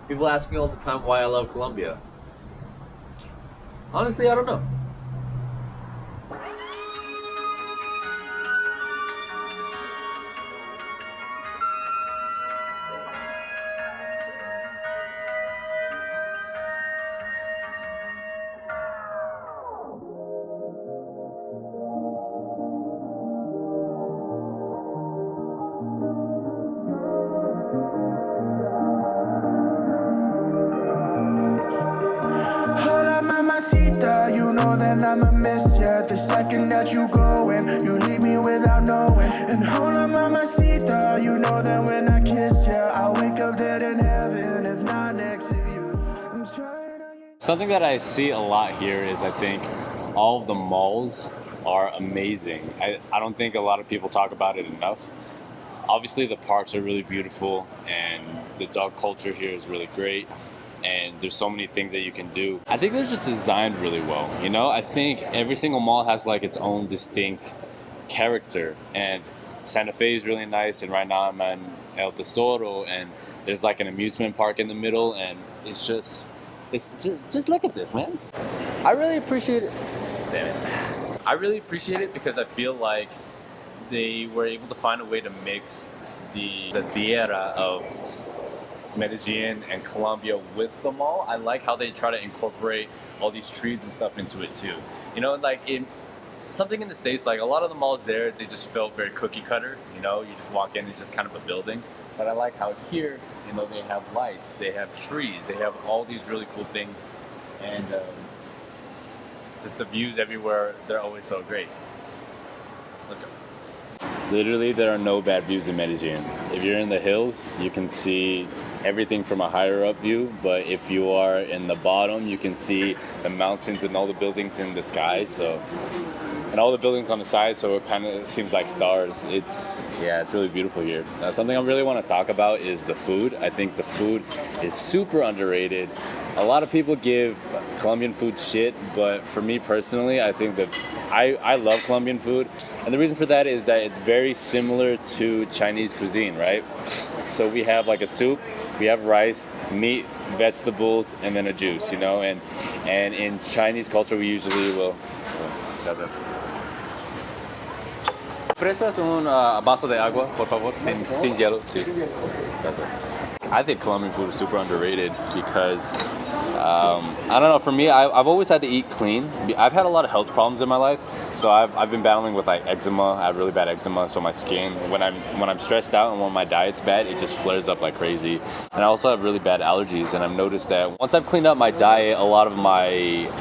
People ask me all the time why I love Colombia. Honestly, I don't know. Mamacita, you know that I'ma miss ya. The second that you go and you leave me without knowing. And hola mamacita, you know that when I kiss ya, I wake up dead in heaven if not next to you. I'm trying to... Something that I see a lot here is I think all of the malls are amazing. I don't think a lot of people talk about it enough. Obviously the parks are really beautiful and the dog culture here is really great. And there's so many things that you can do. I think they're just designed really well, you know? I think every single mall has like its own distinct character, and Santa Fe is really nice, and right now I'm in El Tesoro, and there's like an amusement park in the middle, and it's just look at this, man. I really appreciate it. Damn it. I really appreciate it because I feel like they were able to find a way to mix the tierra of Medellín and Colombia with the mall. I like how they try to incorporate all these trees and stuff into it too. You know, like something in the States, like a lot of the malls there, they just felt very cookie cutter. You know, you just walk in, it's just kind of a building. But I like how here, you know, they have lights, they have trees, they have all these really cool things, and just the views everywhere, they're always so great. Let's go. Literally, there are no bad views in Medellín. If you're in the hills, you can see everything from a higher up view, but if you are in the bottom, you can see the mountains and all the buildings in the sky, and all the buildings on the side, so it kind of seems like stars. It's really beautiful here. Something I really want to talk about is the food. I think the food is super underrated. A lot of people give Colombian food shit, but for me personally, I think that I love Colombian food. And the reason for that is that it's very similar to Chinese cuisine, right? So we have like a soup, we have rice, meat, vegetables, and then a juice, you know? And in Chinese culture, we usually will... ¿Prestas un vaso de agua, por favor? Sin hielo, sí. Gracias. I think Colombian food is super underrated because, I don't know, for me, I've always had to eat clean. I've had a lot of health problems in my life, so I've been battling with like eczema. I have really bad eczema, so my skin, when I'm stressed out and when my diet's bad, it just flares up like crazy. And I also have really bad allergies, and I've noticed that once I've cleaned up my diet, a lot of my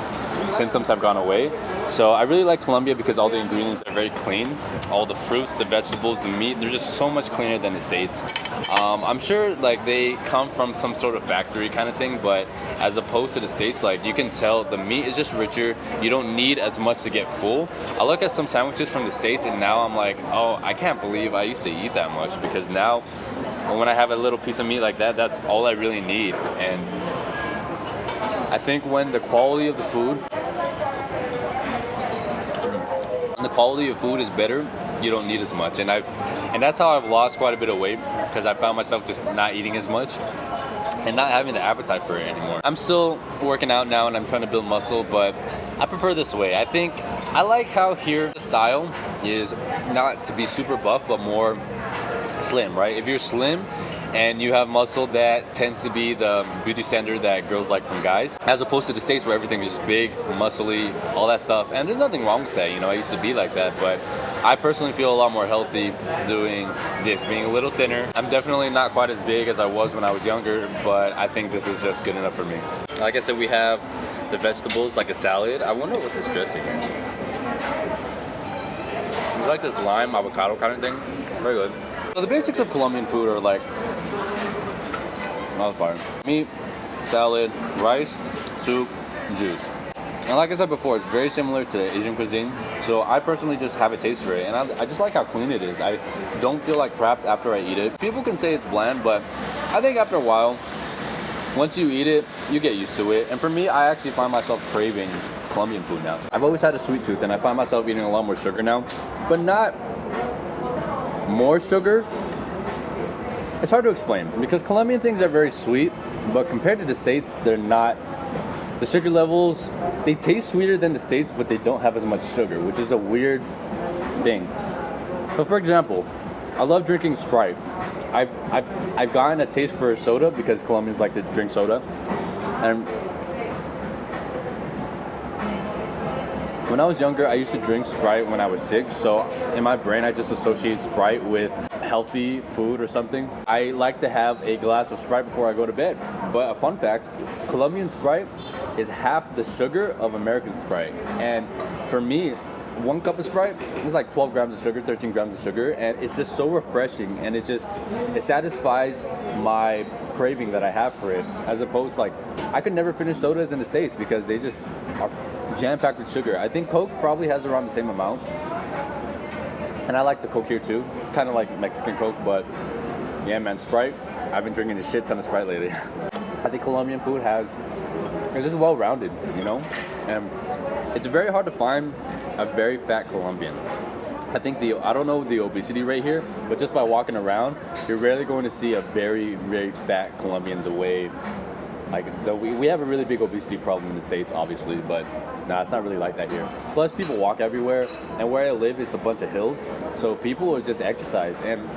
symptoms have gone away. So I really like Colombia because all the ingredients are very clean. All the fruits, the vegetables, the meat, they're just so much cleaner than the States. I'm sure like they come from some sort of factory kind of thing, but as opposed to the States, like you can tell the meat is just richer. You don't need as much to get full. I look at some sandwiches from the States and now I'm like, oh, I can't believe I used to eat that much, because now when I have a little piece of meat like that, that's all I really need. And I think when the quality of the food is better, you don't need as much. And that's how I've lost quite a bit of weight, because I found myself just not eating as much and not having the appetite for it anymore. I'm still working out now and I'm trying to build muscle, but I prefer this way. I think I like how here the style is not to be super buff, but more slim, right? If you're slim and you have muscle, that tends to be the beauty standard that girls like from guys, as opposed to the States where everything is just big, muscly, all that stuff. And there's nothing wrong with that, you know, I used to be like that, but I personally feel a lot more healthy doing this, being a little thinner. I'm definitely not quite as big as I was when I was younger, but I think this is just good enough for me. Like I said, we have the vegetables, like a salad. I wonder what this dressing is. It's like this lime avocado kind of thing. Very good. So the basics of Colombian food are like, meat, salad, rice, soup, juice. And like I said before, it's very similar to Asian cuisine. So I personally just have a taste for it. And I just like how clean it is. I don't feel like crap after I eat it. People can say it's bland, but I think after a while, once you eat it, you get used to it. And for me, I actually find myself craving Colombian food now. I've always had a sweet tooth, and I find myself eating a lot more sugar now. But not more sugar, It's hard to explain because Colombian things are very sweet, but compared to the States, they're not. The sugar levels, they taste sweeter than the States, but they don't have as much sugar, which is a weird thing. So for example, I love drinking Sprite. I've gotten a taste for soda because Colombians like to drink soda. And when I was younger, I used to drink Sprite when I was sick, so in my brain I just associate Sprite with healthy food or something. I like to have a glass of Sprite before I go to bed. But a fun fact, Colombian Sprite is half the sugar of American Sprite. And for me, 1 cup of Sprite is like 12 grams of sugar, 13 grams of sugar, and it's just so refreshing, and it satisfies my craving that I have for it, as opposed to, like, I could never finish sodas in the States because they just are jam-packed with sugar. I think Coke probably has around the same amount, and I like the Coke here too, kind of like Mexican Coke, but yeah, man, Sprite, I've been drinking a shit ton of Sprite lately. I think Colombian food it's just well-rounded, you know, and it's very hard to find a very fat Colombian. I think I don't know the obesity rate here, but just by walking around, you're rarely going to see a very, very fat Colombian the way, like, we have a really big obesity problem in the States, obviously, but nah, it's not really like that here. Plus, people walk everywhere, and where I live is a bunch of hills, so people are just exercise, and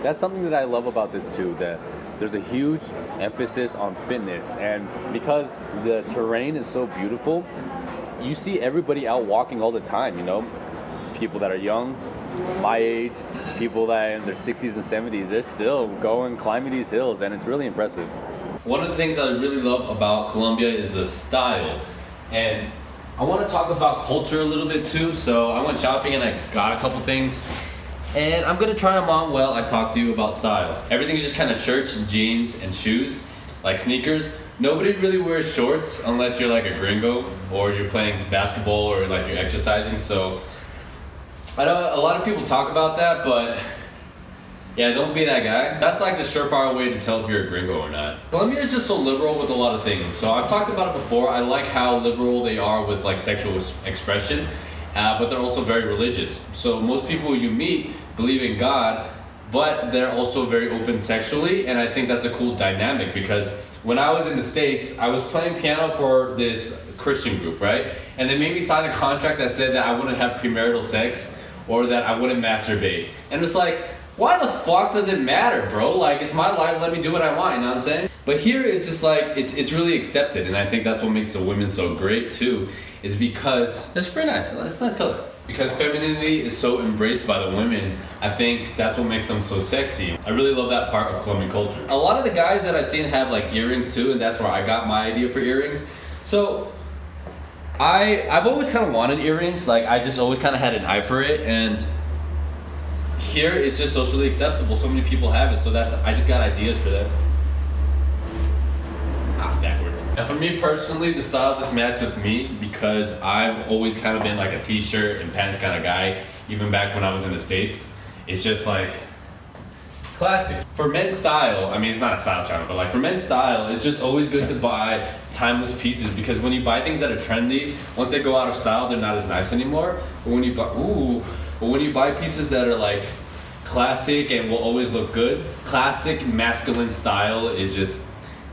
that's something that I love about this too, that there's a huge emphasis on fitness, and because the terrain is so beautiful, you see everybody out walking all the time, you know? People that are young, my age, people that are in their 60s and 70s, they're still climbing these hills, and it's really impressive. One of the things I really love about Colombia is the style. And I want to talk about culture a little bit too. So I went shopping and I got a couple things. And I'm going to try them on while I talk to you about style. Everything's just kind of shirts, jeans, and shoes, like sneakers. Nobody really wears shorts unless you're like a gringo or you're playing basketball or like you're exercising. So I know a lot of people talk about that, but yeah, don't be that guy. That's like the surefire way to tell if you're a gringo or not. Colombia is just so liberal with a lot of things. So I've talked about it before. I like how liberal they are with like sexual expression, but they're also very religious. So most people you meet believe in God, but they're also very open sexually. And I think that's a cool dynamic because when I was in the States, I was playing piano for this Christian group, right? And they made me sign a contract that said that I wouldn't have premarital sex or that I wouldn't masturbate. And it's like, why the fuck does it matter, bro? Like, it's my life, let me do what I want, you know what I'm saying? But here it's just like, it's really accepted, and I think that's what makes the women so great too, is because, it's pretty nice, it's a nice color. Because femininity is so embraced by the women, I think that's what makes them so sexy. I really love that part of Colombian culture. A lot of the guys that I've seen have like earrings too, and that's where I got my idea for earrings. So, I've always kind of wanted earrings, like I just always kind of had an eye for it, and here it's just socially acceptable. So many people have it, so I just got ideas for that. It's backwards. And for me personally, the style just matched with me because I've always kind of been like a t-shirt and pants kind of guy, even back when I was in the States. It's just like classic. For men's style, I mean, it's not a style channel, but like for men's style, it's just always good to buy timeless pieces because when you buy things that are trendy, once they go out of style, they're not as nice anymore. But when you buy pieces that are like classic and will always look good, classic masculine style is just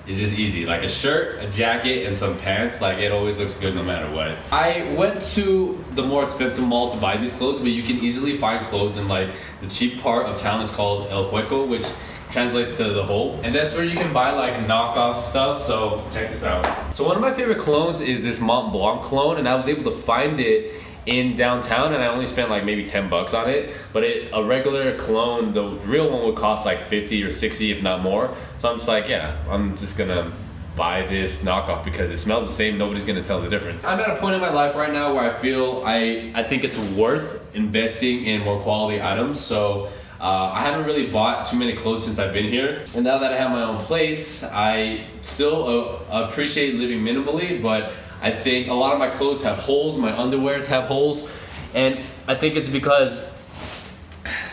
easy. Like a shirt, a jacket, and some pants, like it always looks good no matter what. I went to the more expensive mall to buy these clothes, but you can easily find clothes in like the cheap part of town is called El Hueco, which translates to the hole. And that's where you can buy like knockoff stuff, so check this out. So one of my favorite colognes is this Mont Blanc cologne, and I was able to find it in downtown, and I only spent like maybe $10 on it, but a regular cologne, the real one would cost like 50 or 60 if not more. So I'm just like, yeah, I'm just gonna buy this knockoff because it smells the same, nobody's gonna tell the difference. I'm at a point in my life right now where I feel I think it's worth investing in more quality items. So I haven't really bought too many clothes since I've been here, and now that I have my own place, I still appreciate living minimally, but I think a lot of my clothes have holes, my underwears have holes, and I think it's because,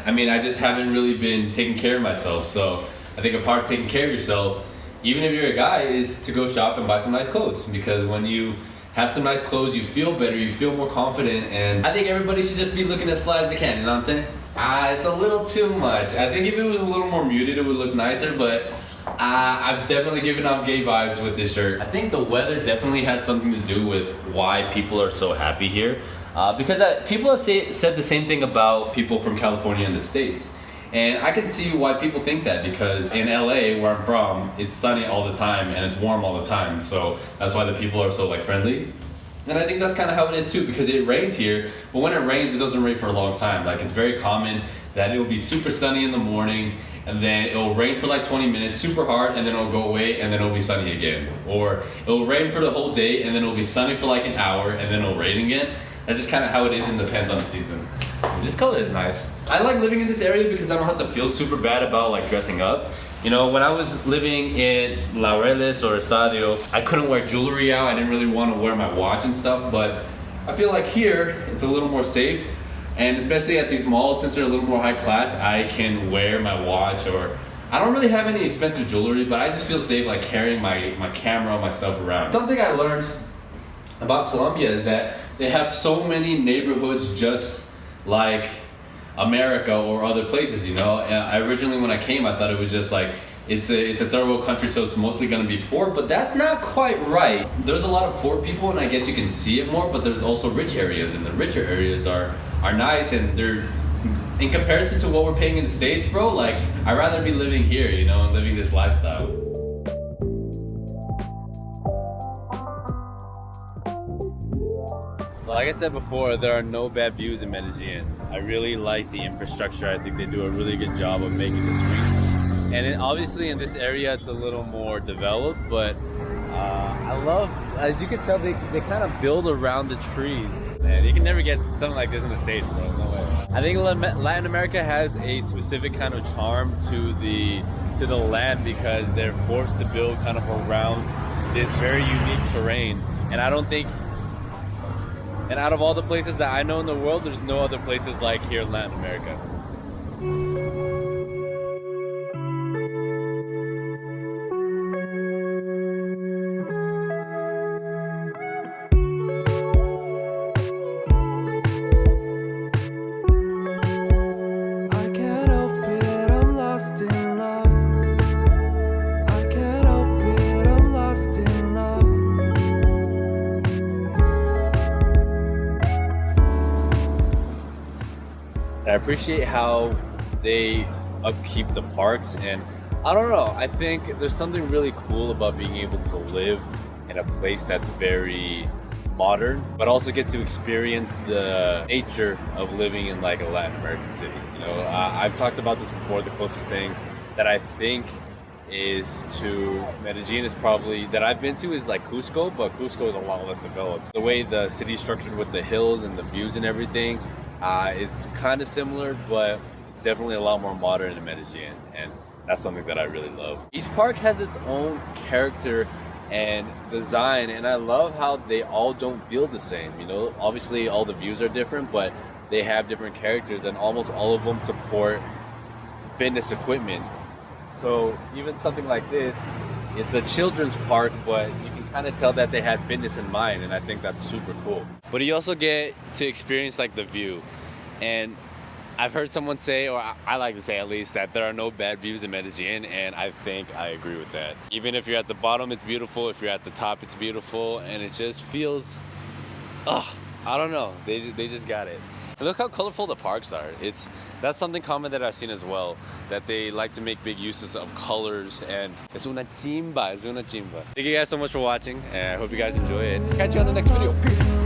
I mean, I just haven't really been taking care of myself. So I think a part of taking care of yourself, even if you're a guy, is to go shop and buy some nice clothes, because when you have some nice clothes, you feel better, you feel more confident, and I think everybody should just be looking as fly as they can, you know what I'm saying? It's a little too much. I think if it was a little more muted, it would look nicer, but I've definitely given off gay vibes with this shirt. I think the weather definitely has something to do with why people are so happy here. Because people have said the same thing about people from California and the States. And I can see why people think that, because in LA, where I'm from, it's sunny all the time and it's warm all the time. So that's why the people are so like friendly. And I think that's kind of how it is too, because it rains here, but when it rains, it doesn't rain for a long time. Like, it's very common that it will be super sunny in the morning, and then it will rain for like 20 minutes, super hard, and then it'll go away, and then it'll be sunny again. Or it will rain for the whole day, and then it'll be sunny for like an hour, and then it'll rain again. That's just kind of how it is, and depends on the season. This color is nice. I like living in this area because I don't have to feel super bad about like dressing up. You know, when I was living in Laureles or Estadio, I couldn't wear jewelry out. I didn't really want to wear my watch and stuff, but I feel like here, it's a little more safe. And especially at these malls, since they're a little more high class, I can wear my watch, or I don't really have any expensive jewelry, but I just feel safe like carrying my camera, my stuff around. Something I learned about Colombia is that they have so many neighborhoods just like America or other places, you know. I originally, when I came, I thought it was just like it's a third world country, so it's mostly going to be poor, but that's not quite right. There's a lot of poor people, and I guess you can see it more, but there's also rich areas, and the richer areas are nice, and they're, in comparison to what we're paying in the States, bro, like, I'd rather be living here, you know, and living this lifestyle. Like I said before, there are no bad views in Medellín. I really like the infrastructure. I think they do a really good job of making the streets. And obviously in this area, it's a little more developed, but I love, as you can tell, they kind of build around the trees. And you can never get something like this in the States, bro, no way. I think Latin America has a specific kind of charm to the land, because they're forced to build kind of around this very unique terrain. And I don't think, and out of all the places that I know in the world, there's no other places like here in Latin America. I appreciate how they upkeep the parks, and I don't know, I think there's something really cool about being able to live in a place that's very modern, but also get to experience the nature of living in like a Latin American city. You know, I've talked about this before. The closest thing that I think is to Medellín is probably, that I've been to, is like Cusco, but Cusco is a lot less developed. The way the city's structured with the hills and the views and everything, it's kind of similar, but it's definitely a lot more modern in Medellín, and that's something that I really love. Each park has its own character and design, and I love how they all don't feel the same. You know, obviously all the views are different, but they have different characters, and almost all of them support fitness equipment. So even something like this, it's a children's park, but you can kind of tell that they had fitness in mind, and I think that's super cool. But you also get to experience like the view, and I've heard someone say, or I like to say at least, that there are no bad views in Medellín, and I think I agree with that. Even if you're at the bottom, it's beautiful. If you're at the top, it's beautiful, and it just feels, I don't know, they just got it. And look how colorful the parks are. That's something common that I've seen as well, that they like to make big uses of colors, and es una chimba, es una chimba. Thank you guys so much for watching, and I hope you guys enjoy it. Catch you on the next video. Peace.